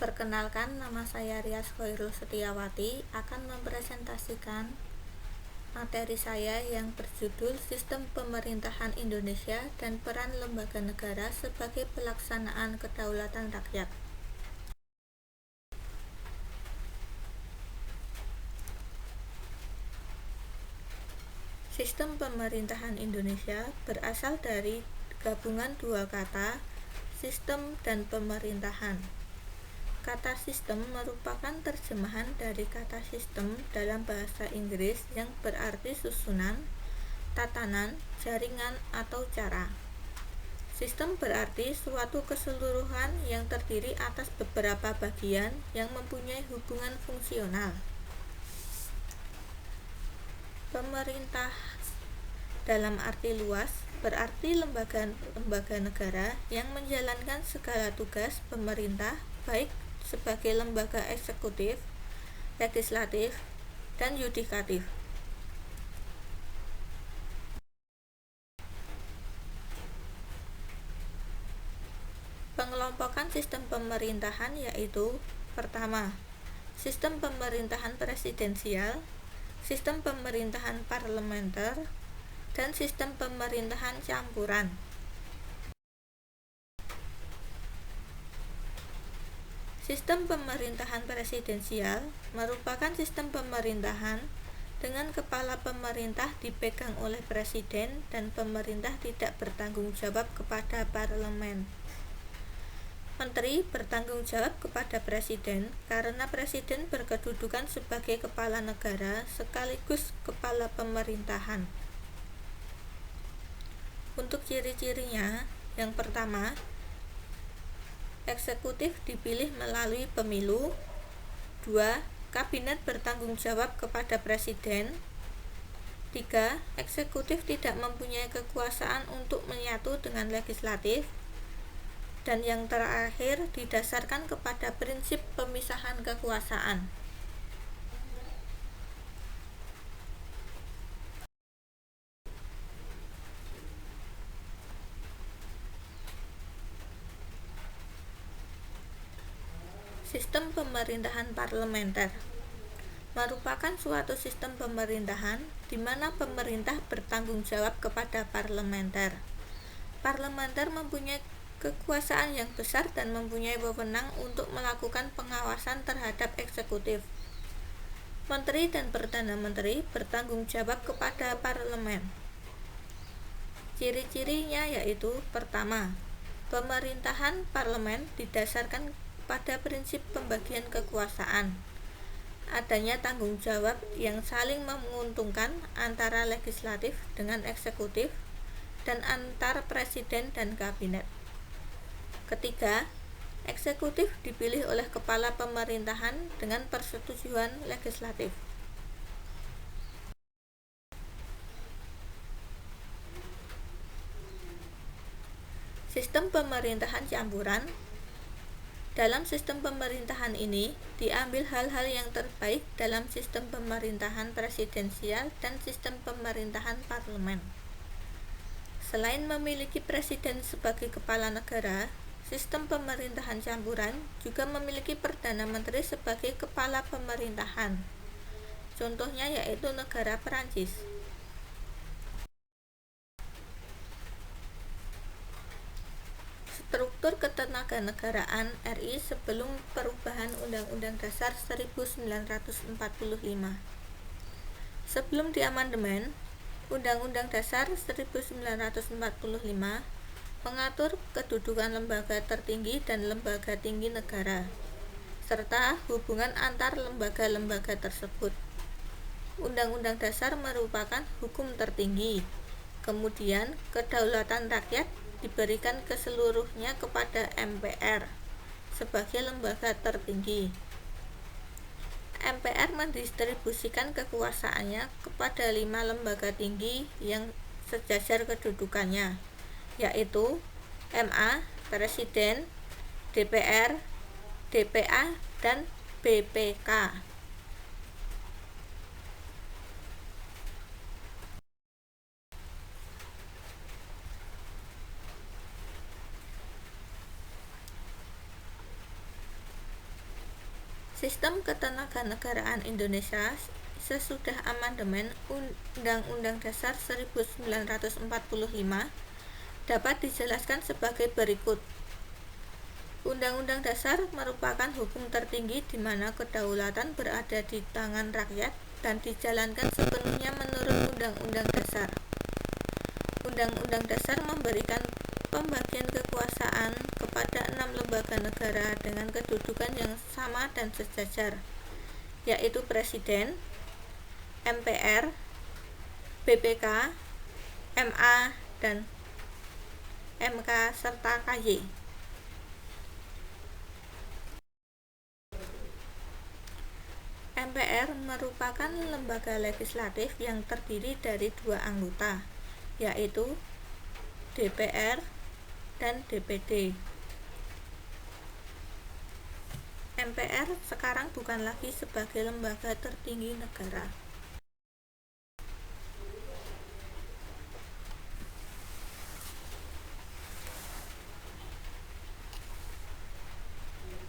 Perkenalkan, nama saya Rias Khairul Setiawati akan mempresentasikan materi saya yang berjudul Sistem Pemerintahan Indonesia dan Peran Lembaga Negara sebagai Pelaksanaan Kedaulatan Rakyat. Sistem pemerintahan Indonesia berasal dari gabungan dua kata, sistem dan pemerintahan. Kata sistem merupakan terjemahan dari kata sistem dalam bahasa Inggris yang berarti susunan, tatanan, jaringan, atau cara. Sistem berarti suatu keseluruhan yang terdiri atas beberapa bagian yang mempunyai hubungan fungsional. Pemerintah dalam arti luas berarti lembaga negara yang menjalankan segala tugas pemerintah, baik sebagai lembaga eksekutif, legislatif, dan yudikatif. Pengelompokan sistem pemerintahan yaitu: pertama, sistem pemerintahan presidensial, sistem pemerintahan parlementer, dan sistem pemerintahan campuran. Sistem pemerintahan presidensial merupakan sistem pemerintahan dengan kepala pemerintah dipegang oleh presiden dan pemerintah tidak bertanggung jawab kepada parlemen. Menteri bertanggung jawab kepada presiden karena presiden berkedudukan sebagai kepala negara sekaligus kepala pemerintahan. Untuk ciri-cirinya, yang pertama, eksekutif dipilih melalui pemilu. 2. Kabinet bertanggung jawab kepada presiden. 3. Eksekutif tidak mempunyai kekuasaan untuk menyatu dengan legislatif. Dan yang terakhir, didasarkan kepada prinsip pemisahan kekuasaan. Sistem pemerintahan parlementer merupakan suatu sistem pemerintahan di mana pemerintah bertanggung jawab kepada parlementer. Parlementer mempunyai kekuasaan yang besar dan mempunyai wewenang untuk melakukan pengawasan terhadap eksekutif. Menteri dan Perdana Menteri bertanggung jawab kepada parlemen. Ciri-cirinya yaitu: pertama, pemerintahan parlemen didasarkan pada prinsip pembagian kekuasaan. Adanya tanggung jawab yang saling menguntungkan antara legislatif dengan eksekutif dan antar presiden dan kabinet. Ketiga, eksekutif dipilih oleh kepala pemerintahan dengan persetujuan legislatif. Sistem pemerintahan campuran. Dalam sistem pemerintahan ini, diambil hal-hal yang terbaik dalam sistem pemerintahan presidensial dan sistem pemerintahan parlemen. Selain memiliki presiden sebagai kepala negara, sistem pemerintahan campuran juga memiliki Perdana Menteri sebagai kepala pemerintahan. Contohnya yaitu negara Perancis. Struktur Ketenaganegaraan RI sebelum perubahan Undang-Undang Dasar 1945. Sebelum diamandemen, Undang-Undang Dasar 1945 mengatur kedudukan lembaga tertinggi dan lembaga tinggi negara, serta hubungan antar lembaga-lembaga tersebut. Undang-Undang Dasar merupakan hukum tertinggi. Kemudian, kedaulatan rakyat diberikan keseluruhnya kepada MPR sebagai lembaga tertinggi. MPR mendistribusikan kekuasaannya kepada 5 lembaga tinggi yang sejajar kedudukannya, yaitu MA, Presiden, DPR, DPA, dan BPK. Sistem Ketenaganegaraan Indonesia sesudah amandemen Undang-Undang Dasar 1945 dapat dijelaskan sebagai berikut. Undang-Undang Dasar merupakan hukum tertinggi di mana kedaulatan berada di tangan rakyat dan dijalankan sepenuhnya menurut Undang-Undang Dasar. Undang-Undang Dasar memberikan pembagian kekuasaan kepada 6 lembaga negara dengan kedudukan yang sama dan sejajar, yaitu Presiden, MPR, BPK, MA, dan MK serta KY. MPR merupakan lembaga legislatif yang terdiri dari 2 anggota, yaitu DPR dan DPD. MPR sekarang bukan lagi sebagai lembaga tertinggi negara.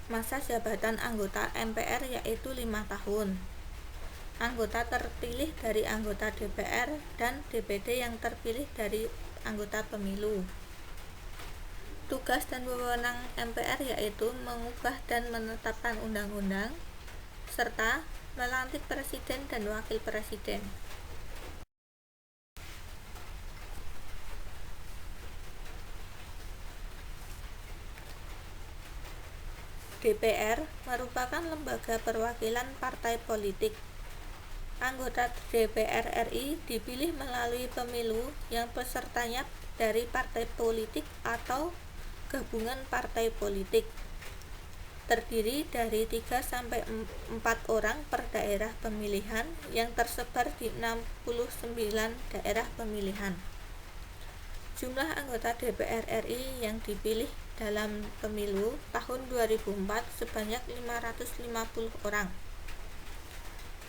Masa jabatan anggota MPR yaitu 5 tahun. Anggota terpilih dari anggota DPR dan DPD yang terpilih dari anggota pemilu. Tugas dan wewenang MPR yaitu mengubah dan menetapkan undang-undang, serta melantik presiden dan wakil presiden. DPR merupakan lembaga perwakilan partai politik. Anggota DPR RI dipilih melalui pemilu yang pesertanya dari partai politik atau gabungan partai politik. Terdiri dari 3-4 orang per daerah pemilihan yang tersebar di 69 daerah pemilihan. Jumlah anggota DPR RI yang dipilih dalam pemilu tahun 2004 sebanyak 550 orang.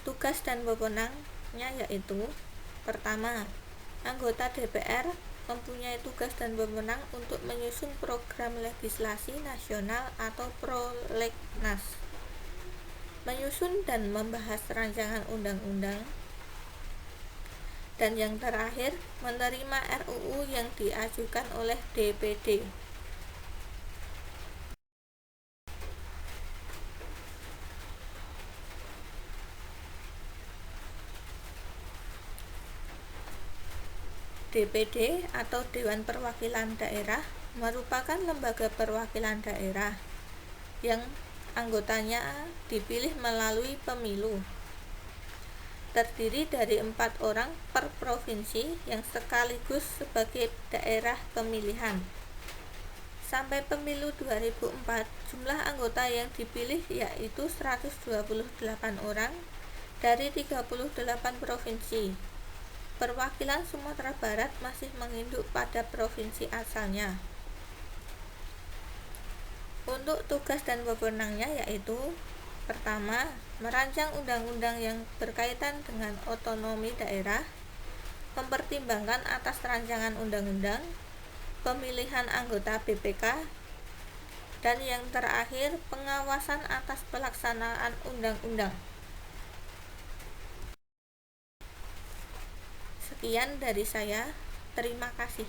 Tugas dan wewenangnya yaitu: pertama, anggota DPR mempunyai tugas dan wewenang untuk menyusun program legislasi nasional atau prolegnas, menyusun dan membahas rancangan undang-undang, dan yang terakhir, menerima RUU yang diajukan oleh DPD. DPD atau Dewan Perwakilan Daerah merupakan lembaga perwakilan daerah yang anggotanya dipilih melalui pemilu. Terdiri dari 4 orang per provinsi yang sekaligus sebagai daerah pemilihan. Sampai pemilu 2004, jumlah anggota yang dipilih yaitu 128 orang dari 38 provinsi. Perwakilan Sumatera Barat masih menginduk pada provinsi asalnya. Untuk tugas dan wewenangnya yaitu: pertama, merancang undang-undang yang berkaitan dengan otonomi daerah, mempertimbangkan atas rancangan undang-undang, pemilihan anggota BPK, dan yang terakhir, pengawasan atas pelaksanaan undang-undang. Sekian dari saya, terima kasih.